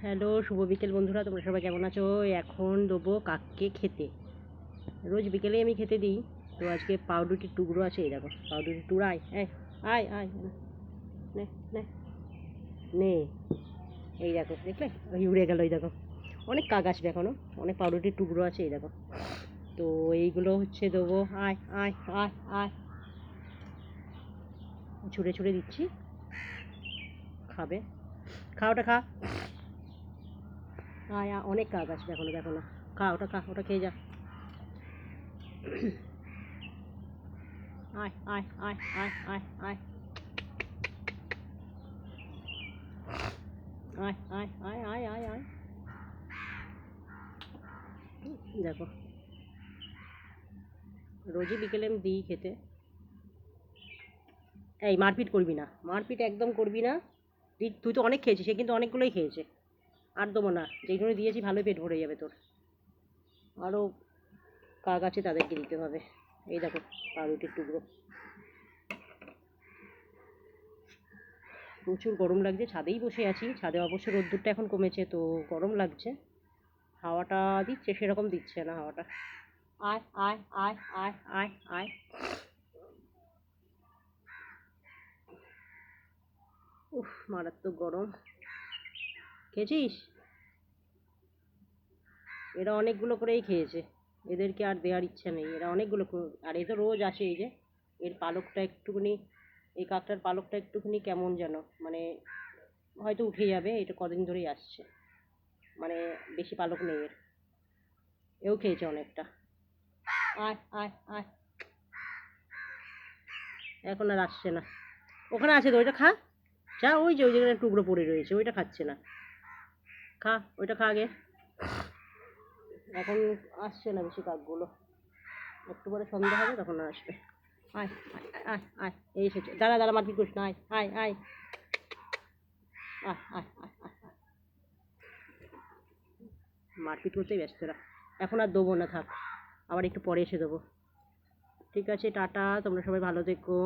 Hello, শুভ বিকেল বন্ধুরা, তোমরা সবাই কেমন আছো? এখন দেবো কাককে খেতে। রোজ বিকেলেই আমি খেতে দিই। তো আজকে পাউরুটির টুকরো আছে, এই দেখো পাউরুটির টুকরো। আয় আয় আয় আয়, নে নে নে। এই দেখো, দেখলে ওই উড়ে গেল। এই দেখো অনেক কাক আসবে এখনো, অনেক পাউরুটির টুকরো আছে, এই দেখো। তো এইগুলো হচ্ছে দেবো। আয় আয় আয় আয়, ছুঁড়ে ছুঁড়ে দিচ্ছি, খাবে। খা, ওটা খা। আয় অনেক কাক আসবে এখনো, দেখো না। খা ওটা, খা ওটা, খেয়ে যা। আয় আয় আয় আয় আয় আয় আয় আয় আয় আয় আয় আয়। দেখো রোজই বিকেলে আমি দিই খেতে। এই মারপিট করবি না, মারপিট একদম করবি না। তুই তো অনেক খেয়েছিস, সে কিন্তু অনেকগুলোই খেয়েছে। আর দেবো না, যেগুলো দিয়েছি ভালোই পেট ভরে যাবে তোর। আরও কাক আছে, তাদেরকে দিতে হবে। এই দেখো পাউরুটির টুকরো। প্রচুর গরম লাগছে, ছাদেই বসে আছি। ছাদে অবশ্য রোদ্দুরটা এখন কমেছে, তো গরম লাগছে। হাওয়াটা দিচ্ছে, সেরকম দিচ্ছে না হাওয়াটা। আয় আয় আয় আয় আয় আয়। উফ, মারাত্মক গরম। খেয়েছিস? এরা অনেকগুলো করেই খেয়েছে, এদেরকে আর দেওয়ার ইচ্ছা নেই। এরা অনেকগুলো আর এ তো রোজ আসে। এই যে এর পালকটা একটুখানি, এই কাকটার পালকটা একটুখানি কেমন যেন, মানে হয়তো উঠে যাবে। এটা কদিন ধরেই আসছে, মানে বেশি পালক নেই এর। এও খেয়েছে অনেকটা। আয় আয় আয়। এখন আর আসছে না। ওখানে আছে তো, ওইটা খা। যা, ওই যে ওই জায়গায় টুকরো পড়ে রয়েছে, ওইটা খাচ্ছে না। খা ওইটা, খা আগে। এখন আসছে না বেশি কাকগুলো, একটু পরে সন্ধ্যা হবে তখন আসবে। আয় আয় আয় আয়, এই এসেছে। দাঁড়া দাঁড়া, মারপিট করিস না। আয় আয় আয় আয় আয় আয় আয়। মারপিট করতেই ব্যস্ত এরা। এখন আর দেবো না, থাক, আবার একটু পরে এসে দেবো। ঠিক আছে, টাটা, তোমরা সবাই ভালো থেকো।